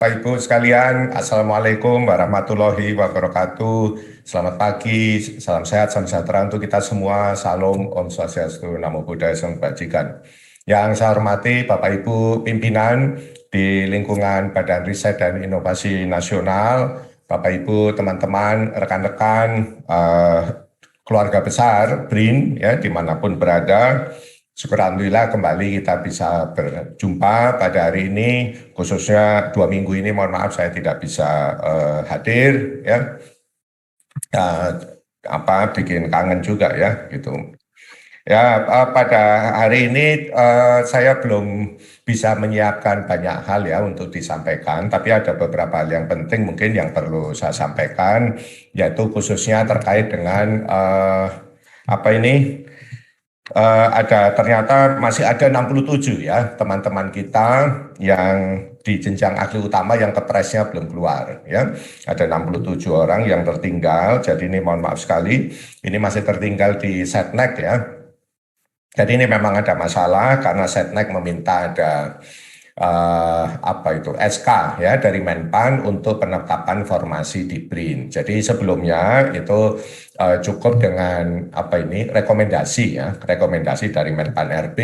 Bapak Ibu sekalian, Assalamualaikum warahmatullahi wabarakatuh. Selamat pagi, salam sehat, salam sejahtera untuk kita semua. Salam Om Swastiastu, Namo Buddhaya, Salam Kebajikan. Yang saya hormati Bapak Ibu pimpinan di lingkungan Badan Riset dan Inovasi Nasional, Bapak Ibu, teman-teman, rekan-rekan, keluarga besar BRIN, ya, dimanapun berada. Syukur Alhamdulillah kembali kita bisa berjumpa pada hari ini, khususnya 2 minggu ini, mohon maaf saya tidak bisa hadir, ya. Bikin kangen juga ya, gitu. Ya, pada hari ini saya belum bisa menyiapkan banyak hal ya untuk disampaikan, tapi ada beberapa hal yang penting mungkin yang perlu saya sampaikan, yaitu khususnya terkait dengan ternyata masih ada 67 ya teman-teman kita yang di jenjang ahli utama yang kepresnya belum keluar ya. Ada 67 orang yang tertinggal, jadi ini mohon maaf sekali, ini masih tertinggal di Setnek ya. Jadi ini memang ada masalah karena Setnek meminta ada SK ya dari Menpan untuk penetapan formasi di BRIN. Jadi sebelumnya itu cukup dengan rekomendasi ya, rekomendasi dari Menpan RB.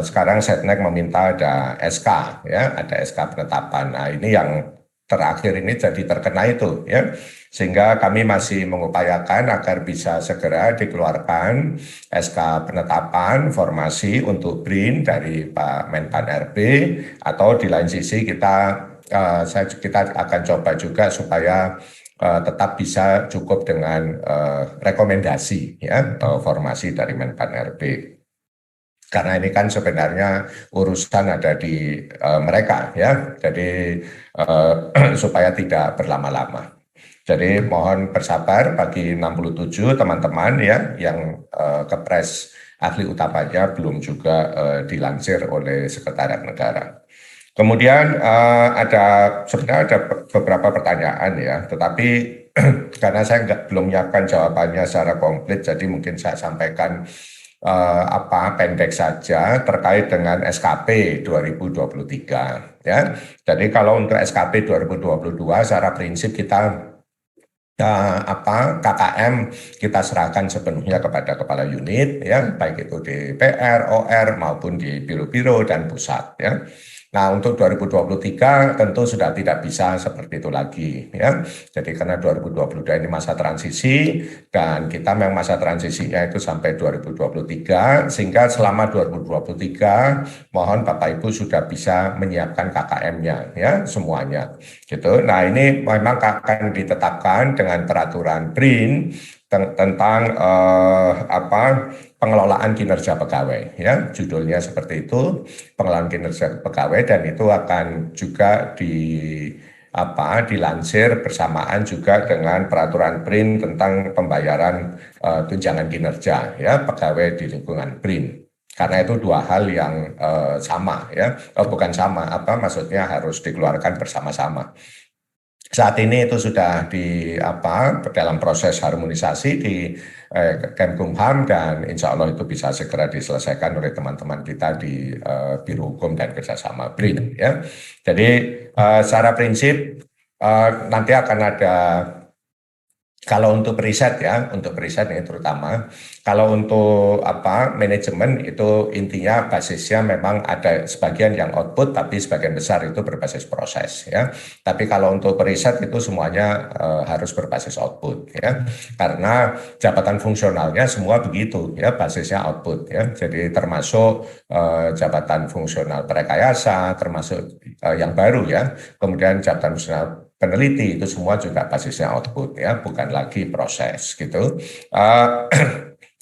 Sekarang Setnek meminta ada SK ya, ada SK penetapan. Nah, ini yang terakhir ini jadi terkena itu ya, sehingga kami masih mengupayakan agar bisa segera dikeluarkan SK penetapan formasi untuk BRIN dari Pak Menpan RB, atau di lain sisi kita akan coba juga supaya tetap bisa cukup dengan rekomendasi ya, formasi dari Menpan RB. Karena ini kan sebenarnya urusan ada di mereka ya, jadi supaya tidak berlama-lama. Jadi mohon bersabar bagi 67 teman-teman ya yang kepres ahli utamanya belum juga dilansir oleh Sekretariat Negara. Kemudian sebenarnya ada beberapa pertanyaan ya, tetapi karena saya belum menyiapkan jawabannya secara komplit, jadi mungkin saya sampaikan pendek saja terkait dengan SKP 2023 ya. Jadi kalau untuk SKP 2022 secara prinsip kita KKM kita serahkan sepenuhnya kepada kepala unit ya, baik itu di PR, OR maupun di biro-biro dan pusat ya. Nah, untuk 2023 tentu sudah tidak bisa seperti itu lagi ya. Jadi karena 2022 ini masa transisi dan kita memang masa transisinya itu sampai 2023, sehingga selama 2023 mohon Bapak Ibu sudah bisa menyiapkan KKM-nya ya semuanya gitu. Nah, ini memang akan ditetapkan dengan peraturan BRIN tentang pengelolaan kinerja pegawai ya, judulnya seperti itu, pengelolaan kinerja pegawai, dan itu akan juga dilansir bersamaan juga dengan peraturan BRIN tentang pembayaran tunjangan kinerja ya pegawai di lingkungan BRIN. Karena itu dua hal yang sama ya, bukan sama, maksudnya harus dikeluarkan bersama-sama. Saat ini itu sudah dalam proses harmonisasi di Kemkumham, dan insya Allah itu bisa segera diselesaikan oleh teman-teman kita di Biro Hukum dan Kerjasama BRIN ya. Jadi secara prinsip nanti akan ada, kalau untuk riset ya, untuk riset ini terutama, kalau untuk manajemen itu intinya basisnya memang ada sebagian yang output, tapi sebagian besar itu berbasis proses ya. Tapi kalau untuk riset itu semuanya harus berbasis output ya, karena jabatan fungsionalnya semua begitu ya, basisnya output ya. Jadi termasuk jabatan fungsional perekayasa, termasuk yang baru ya, kemudian jabatan fungsional peneliti itu semua juga basisnya output ya, bukan lagi proses gitu.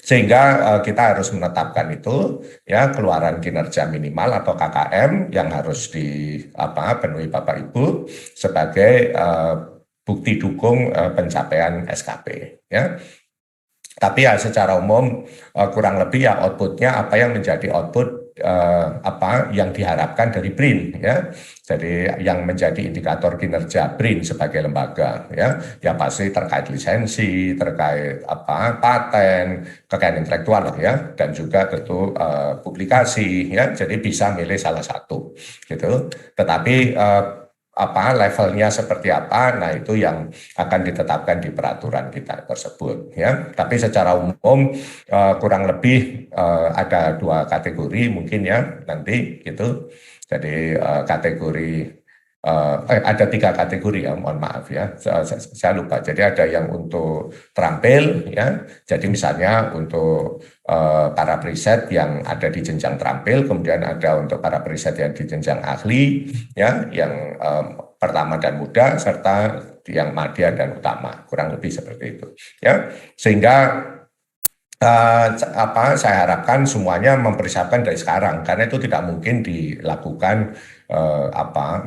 Sehingga kita harus menetapkan itu ya, keluaran kinerja minimal atau KKM yang harus dipenuhi Bapak Ibu sebagai bukti dukung pencapaian SKP ya. Tapi ya secara umum kurang lebih ya outputnya apa yang menjadi output yang diharapkan dari BRIN ya. Jadi yang menjadi indikator kinerja BRIN sebagai lembaga ya, ya pasti terkait lisensi, terkait paten, kekayaan intelektual ya, dan juga tentu publikasi ya. Jadi bisa milih salah satu gitu. Tetapi apa levelnya seperti apa, nah itu yang akan ditetapkan di peraturan kita tersebut ya. Tapi secara umum kurang lebih ada 2 kategori mungkin ya nanti gitu. Jadi kategori ada 3 kategori ya, mohon maaf ya, saya lupa. Jadi ada yang untuk terampil ya. Jadi misalnya untuk para periset yang ada di jenjang terampil, kemudian ada untuk para periset yang di jenjang ahli ya, yang pertama dan muda serta yang madya dan utama, kurang lebih seperti itu ya. Sehingga saya harapkan semuanya mempersiapkan dari sekarang karena itu tidak mungkin dilakukan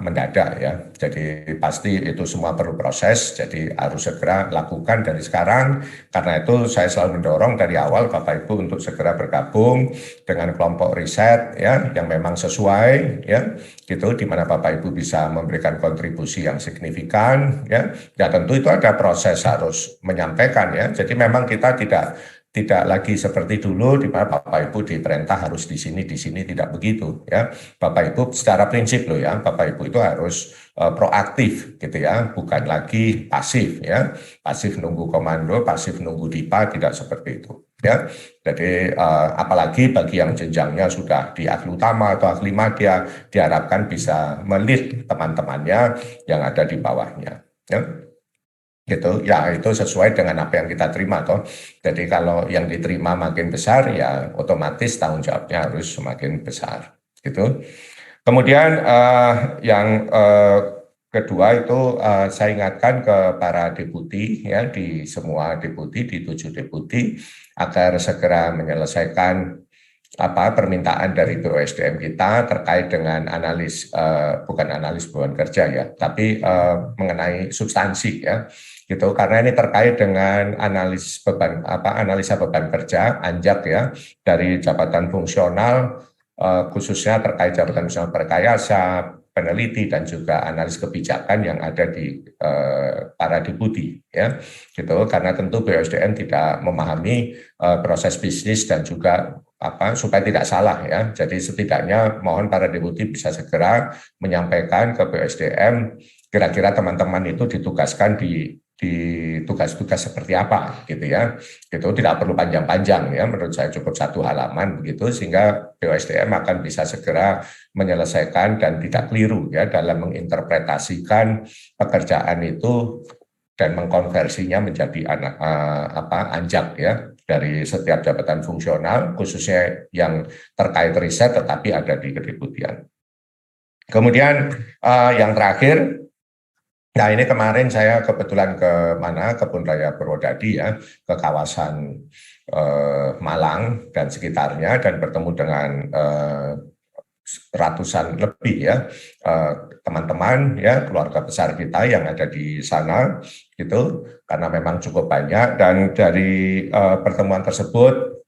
mendadak ya. Jadi pasti itu semua perlu proses. Jadi harus segera lakukan dari sekarang. Karena itu saya selalu mendorong dari awal Bapak Ibu untuk segera bergabung dengan kelompok riset ya yang memang sesuai ya gitu, di mana Bapak Ibu bisa memberikan kontribusi yang signifikan ya. Ya tentu itu ada proses harus menyampaikan ya. Jadi memang kita tidak lagi seperti dulu di mana Bapak Ibu diperintah harus di sini tidak begitu ya. Bapak Ibu secara prinsip loh ya, Bapak Ibu itu harus proaktif gitu ya, bukan lagi pasif ya. Pasif nunggu komando, pasif nunggu DIPA, tidak seperti itu ya. Jadi apalagi bagi yang jenjangnya sudah di ahli utama atau ahli madya, diharapkan bisa melit teman-temannya yang ada di bawahnya ya. Gitu ya, itu sesuai dengan apa yang kita terima toh. Jadi kalau yang diterima makin besar ya otomatis tanggung jawabnya harus semakin besar gitu. Kemudian yang kedua itu saya ingatkan ke para deputi ya, di semua deputi, di 7 deputi agar segera menyelesaikan permintaan dari BUSDM kita terkait dengan bukan analis beban kerja ya, tapi mengenai substansi ya gitu, karena ini terkait dengan analisa beban kerja anjak ya dari jabatan fungsional, khususnya terkait jabatan fungsional rekayasa, peneliti dan juga analis kebijakan yang ada di para deputi ya gitu, karena tentu BUSDM tidak memahami proses bisnis dan juga supaya tidak salah ya. Jadi setidaknya mohon para deputi bisa segera menyampaikan ke BUSDM kira-kira teman-teman itu ditugaskan di tugas-tugas seperti apa gitu ya. Itu tidak perlu panjang-panjang ya, menurut saya cukup 1 halaman begitu, sehingga BUSDM akan bisa segera menyelesaikan dan tidak keliru ya dalam menginterpretasikan pekerjaan itu dan mengkonversinya menjadi anjak ya dari setiap jabatan fungsional, khususnya yang terkait riset tetapi ada di kedeputian. Kemudian yang terakhir, nah ini kemarin saya kebetulan ke Kebun Raya Purwodadi ya, ke kawasan Malang dan sekitarnya, dan bertemu dengan ratusan lebih ya teman-teman ya, keluarga besar kita yang ada di sana gitu, karena memang cukup banyak. Dan dari pertemuan tersebut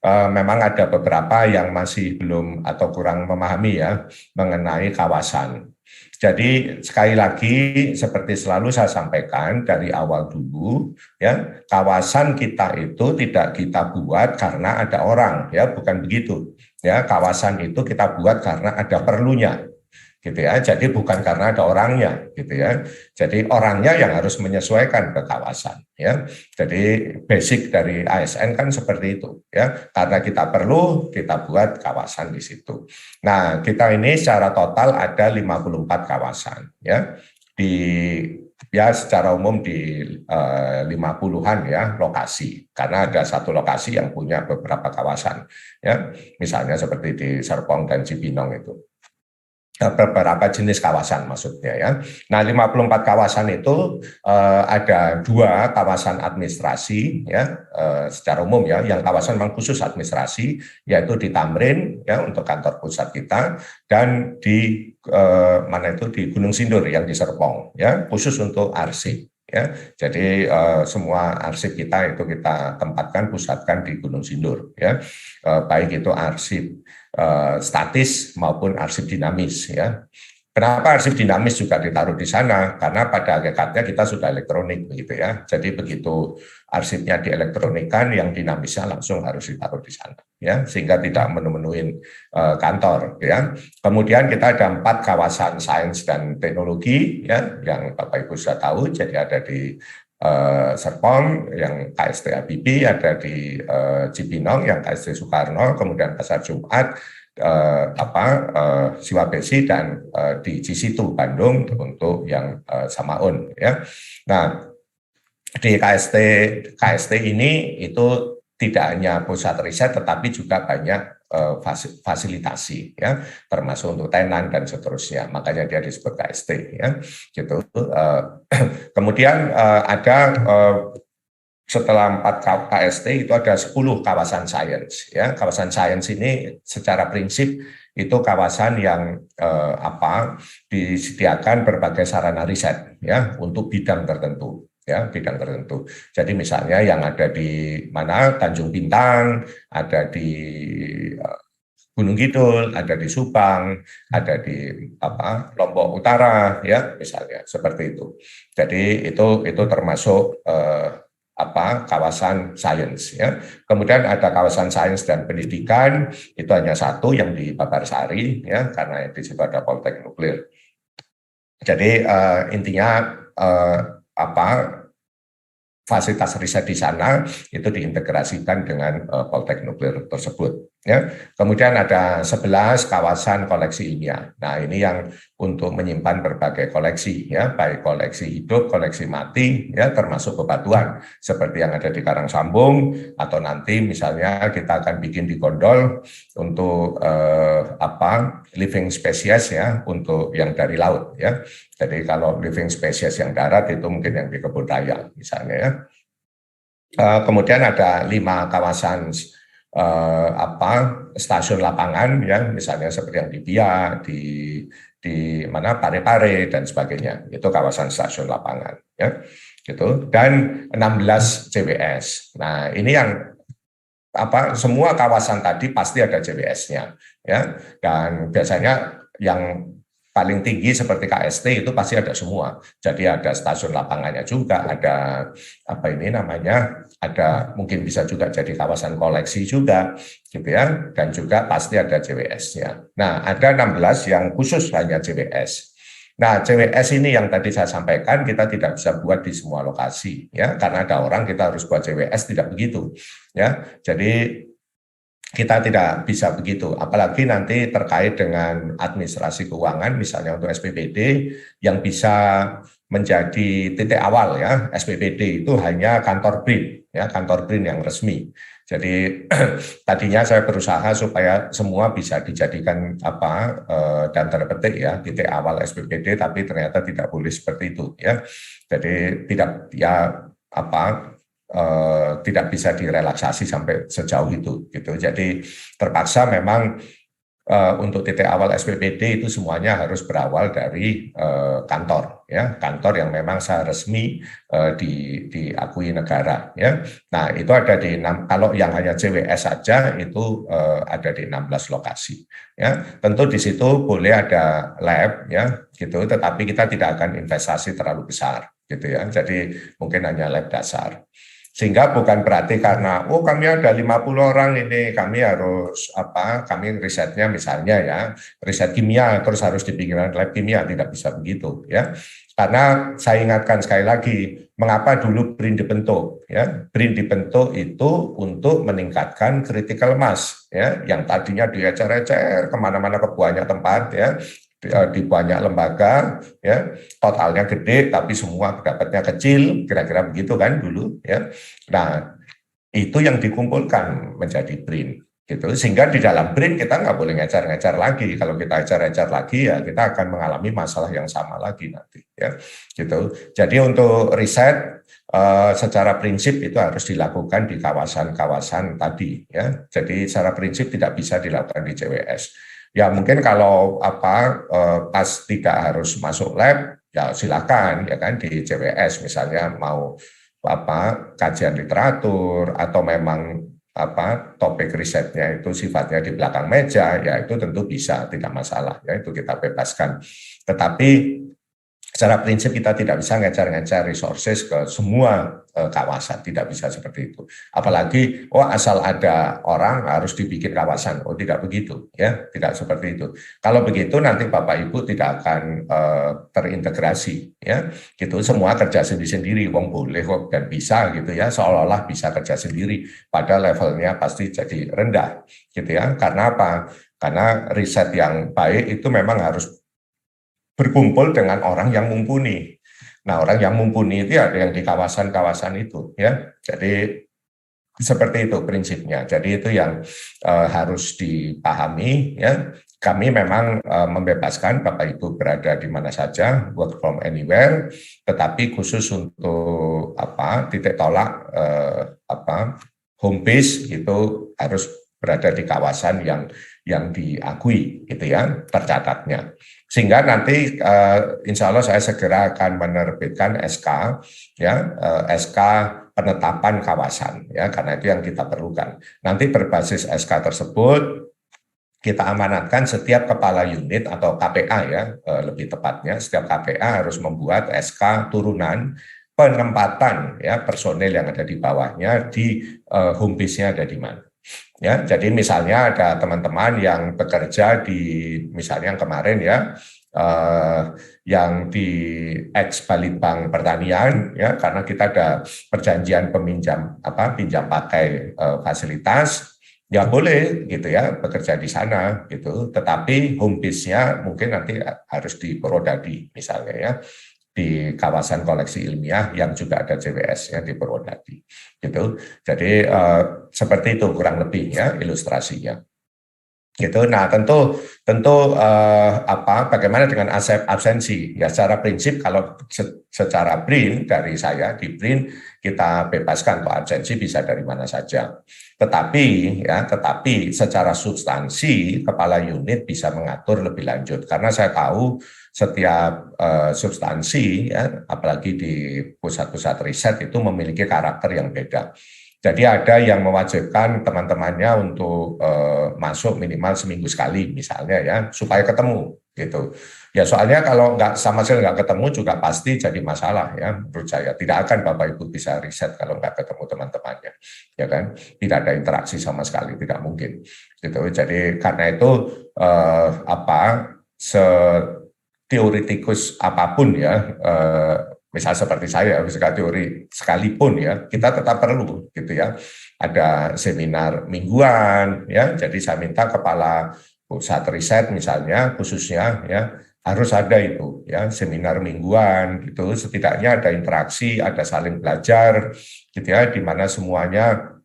memang ada beberapa yang masih belum atau kurang memahami ya mengenai kawasan. Jadi sekali lagi seperti selalu saya sampaikan dari awal dulu ya, kawasan kita itu tidak kita buat karena ada orang ya, bukan begitu ya. Kawasan itu kita buat karena ada perlunya gitu ya. Jadi bukan karena ada orangnya gitu ya. Jadi orangnya yang harus menyesuaikan ke kawasan ya. Jadi basic dari ASN kan seperti itu ya. Karena kita perlu, kita buat kawasan di situ. Nah, kita ini secara total ada 54 kawasan ya. Secara umum di 50-an ya lokasi, karena ada satu lokasi yang punya beberapa kawasan ya. Misalnya seperti di Serpong dan Cibinong itu. Beberapa jenis kawasan maksudnya ya. Nah, 54 kawasan itu ada 2 kawasan administrasi ya, secara umum ya, yang kawasan memang khusus administrasi, yaitu di Tamrin ya untuk kantor pusat kita, dan di di Gunung Sindur yang di Serpong ya, khusus untuk arsip ya. Jadi semua arsip kita itu kita tempatkan, pusatkan di Gunung Sindur ya, baik itu arsip statis maupun arsip dinamis ya. Kenapa arsip dinamis juga ditaruh di sana? Karena pada hakikatnya kita sudah elektronik begitu ya. Jadi begitu arsipnya dielektronikan, yang dinamisnya langsung harus ditaruh di sana ya, sehingga tidak menu-menuin kantor ya. Kemudian kita ada 4 kawasan sains dan teknologi ya, yang Bapak Ibu sudah tahu. Jadi ada di Serpong, yang KST Habibie, ada di Cibinong, yang KST Soekarno, kemudian Pasar Jumat, Siwa Besi, dan di Cisitu Bandung untuk yang Samaun ya. Nah, di KST ini itu tidak hanya pusat riset tetapi juga banyak fasilitasi ya, termasuk untuk tenan dan seterusnya, makanya dia disebut KST ya gitu. Kemudian ada setelah 4 KST itu ada 10 kawasan sains ya. Kawasan sains ini secara prinsip itu kawasan yang disediakan berbagai sarana riset ya untuk bidang tertentu ya, bidang tertentu. Jadi misalnya yang ada di mana, Tanjung Bintang, ada di Gunung Kidul, ada di Subang, ada di Lombok Utara ya, misalnya seperti itu. Jadi itu termasuk kawasan sains ya. Kemudian ada kawasan sains dan pendidikan, itu hanya 1 yang di Babarsari ya, karena di situ ada Poltek Nuklir. Jadi intinya fasilitas riset di sana itu diintegrasikan dengan Poltek Nuklir tersebut ya. Kemudian ada 11 kawasan koleksi ilmiah. Nah, ini yang untuk menyimpan berbagai koleksi ya, baik koleksi hidup, koleksi mati ya, termasuk bebatuan seperti yang ada di Karangsambung, atau nanti misalnya kita akan bikin di Gondol untuk living species ya, untuk yang dari laut ya. Jadi kalau living species yang darat itu mungkin yang di kebun raya misalnya ya. Kemudian ada 5 kawasan stasiun lapangan ya, misalnya seperti yang di Biak, di mana Parepare dan sebagainya. Itu kawasan stasiun lapangan ya. Gitu. Dan 16 CWS. Nah, ini yang semua kawasan tadi pasti ada CWS-nya ya. Dan biasanya yang paling tinggi seperti KST itu pasti ada semua. Jadi ada stasiun lapangannya juga, ada ada mungkin bisa juga jadi kawasan koleksi juga gitu ya, dan juga pasti ada CWS-nya. Nah, ada 16 yang khusus hanya CWS. Nah, CWS ini yang tadi saya sampaikan, kita tidak bisa buat di semua lokasi ya, karena ada orang kita harus buat CWS, tidak begitu ya. Jadi kita tidak bisa begitu, apalagi nanti terkait dengan administrasi keuangan, misalnya untuk SPBD yang bisa menjadi titik awal ya. SPBD itu hanya kantor BRIN ya, kantor BRIN yang resmi. Jadi tadinya saya berusaha supaya semua bisa dijadikan dan terpetik ya titik awal SPBD, tapi ternyata tidak boleh seperti itu ya. Jadi tidak tidak bisa direlaksasi sampai sejauh itu gitu. Jadi terpaksa memang untuk titik awal SPBD itu semuanya harus berawal dari kantor ya, kantor yang memang secara resmi diakui negara ya. Nah, itu ada di kalau yang hanya CWS saja itu ada di 16 lokasi ya. Tentu di situ boleh ada lab ya gitu, tetapi kita tidak akan investasi terlalu besar gitu ya. Jadi mungkin hanya lab dasar. Sehingga bukan berarti karena kami ada 50 orang ini kami harus kami risetnya misalnya ya riset kimia terus harus dibikin lab kimia, tidak bisa begitu ya. Karena saya ingatkan sekali lagi, mengapa dulu BRIN dibentuk ya. BRIN dibentuk itu untuk meningkatkan critical mass ya, yang tadinya diecer-ecer kemana-mana ke banyak tempat ya, di banyak lembaga ya, totalnya gede tapi semua dapatnya kecil, kira-kira begitu kan dulu ya. Nah, itu yang dikumpulkan menjadi BRIN gitu, sehingga di dalam BRIN kita nggak boleh ngecer-ngecer lagi. Kalau kita ecer-ecer lagi ya kita akan mengalami masalah yang sama lagi nanti ya gitu. Jadi untuk riset secara prinsip itu harus dilakukan di kawasan-kawasan tadi ya. Jadi secara prinsip tidak bisa dilakukan di CWS. Ya mungkin kalau pas tidak harus masuk lab ya silakan ya kan di CWS, misalnya mau kajian literatur atau memang topik risetnya itu sifatnya di belakang meja, ya itu tentu bisa, tidak masalah, ya itu kita bebaskan. Tetapi secara prinsip kita tidak bisa ngejar-ngejar resources ke semua kawasan, tidak bisa seperti itu. Apalagi, asal ada orang harus dibikin kawasan, tidak begitu, ya, tidak seperti itu. Kalau begitu nanti Bapak Ibu tidak akan terintegrasi, ya, gitu. Semua kerja sendiri-sendiri, wong boleh kok dan bisa, gitu ya, seolah-olah bisa kerja sendiri, padahal levelnya pasti jadi rendah, gitu ya. Karena apa? Karena riset yang baik itu memang harus berkumpul dengan orang yang mumpuni. Nah, orang yang mumpuni itu ada yang di kawasan-kawasan itu, ya. Jadi seperti itu prinsipnya. Jadi itu yang harus dipahami, ya. Kami memang membebaskan Bapak Ibu berada di mana saja, work from anywhere, tetapi khusus untuk titik tolak home base itu harus berada di kawasan yang diakui, gitu ya, tercatatnya. Sehingga nanti insya Allah saya segera akan menerbitkan SK, ya, SK penetapan kawasan, ya, karena itu yang kita perlukan. Nanti berbasis SK tersebut kita amanatkan setiap kepala unit atau KPA, ya, lebih tepatnya setiap KPA harus membuat SK turunan penempatan, ya, personel yang ada di bawahnya di home base-nya ada di mana. Ya, jadi misalnya ada teman-teman yang bekerja di, misalnya yang kemarin, ya, yang di ex Balitbank Pertanian, ya, karena kita ada perjanjian pinjam pakai fasilitas, ya boleh, gitu ya, bekerja di sana, gitu. Tetapi home base-nya mungkin nanti harus di Purwodadi misalnya, ya, di kawasan koleksi ilmiah yang juga ada JWS-nya di Purwodadi, gitu. Jadi seperti itu kurang lebih, ya, ilustrasinya. Gitu. Nah, tentu bagaimana dengan absensi? Ya, secara prinsip kalau secara BRIN dari saya di BRIN kita bebaskan kalau absensi bisa dari mana saja. Tetapi secara substansi kepala unit bisa mengatur lebih lanjut karena saya tahu setiap substansi, ya, apalagi di pusat-pusat riset itu memiliki karakter yang beda. Jadi ada yang mewajibkan teman-temannya untuk masuk minimal seminggu sekali misalnya, ya, supaya ketemu, gitu. Ya soalnya kalau sama sekali nggak ketemu juga pasti jadi masalah, ya, menurut saya. Tidak akan Bapak Ibu bisa riset kalau nggak ketemu teman-temannya, ya kan? Tidak ada interaksi sama sekali, tidak mungkin, gitu. Jadi karena itu teoritikus apapun, ya, misal seperti saya, fisika teori sekalipun, ya, kita tetap perlu, gitu ya, ada seminar mingguan, ya, jadi saya minta kepala pusat riset misalnya khususnya, ya, harus ada itu, ya, seminar mingguan, gitu, setidaknya ada interaksi, ada saling belajar, gitu ya, di mana semuanya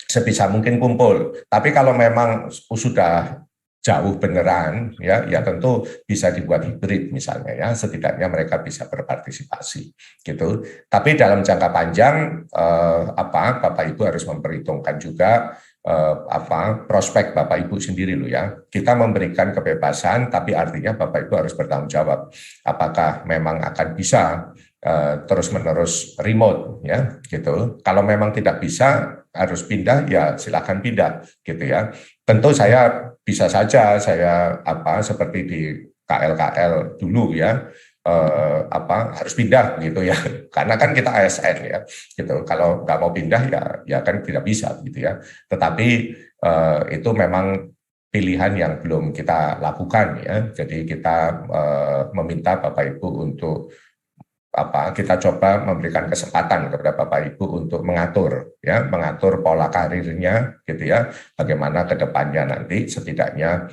sebisa mungkin kumpul. Tapi kalau memang sudah jauh beneran, ya tentu bisa dibuat hibrid misalnya, ya, setidaknya mereka bisa berpartisipasi, gitu. Tapi dalam jangka panjang Bapak Ibu harus memperhitungkan juga prospek Bapak Ibu sendiri loh, ya. Kita memberikan kebebasan tapi artinya Bapak Ibu harus bertanggung jawab apakah memang akan bisa terus-menerus remote, ya, gitu. Kalau memang tidak bisa harus pindah, ya silakan pindah, gitu ya. Tentu saya bisa saja saya seperti di KL dulu, ya, harus pindah, gitu ya, karena kan kita ASN, ya, gitu. Kalau nggak mau pindah, ya kan tidak bisa, gitu ya. Tetapi itu memang pilihan yang belum kita lakukan, ya. Jadi kita meminta Bapak Ibu untuk kita coba memberikan kesempatan kepada Bapak Ibu untuk mengatur, ya, mengatur pola karirnya, gitu ya, bagaimana ke depannya nanti setidaknya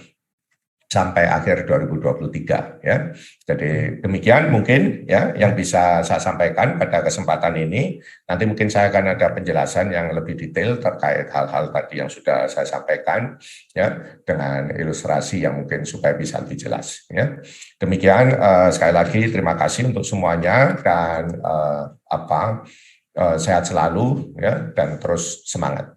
sampai akhir 2023, ya. Jadi demikian mungkin, ya, yang bisa saya sampaikan pada kesempatan ini. Nanti mungkin saya akan ada penjelasan yang lebih detail terkait hal-hal tadi yang sudah saya sampaikan, ya, dengan ilustrasi yang mungkin supaya bisa lebih jelas, ya. Demikian, sekali lagi terima kasih untuk semuanya dan sehat selalu, ya, dan terus semangat.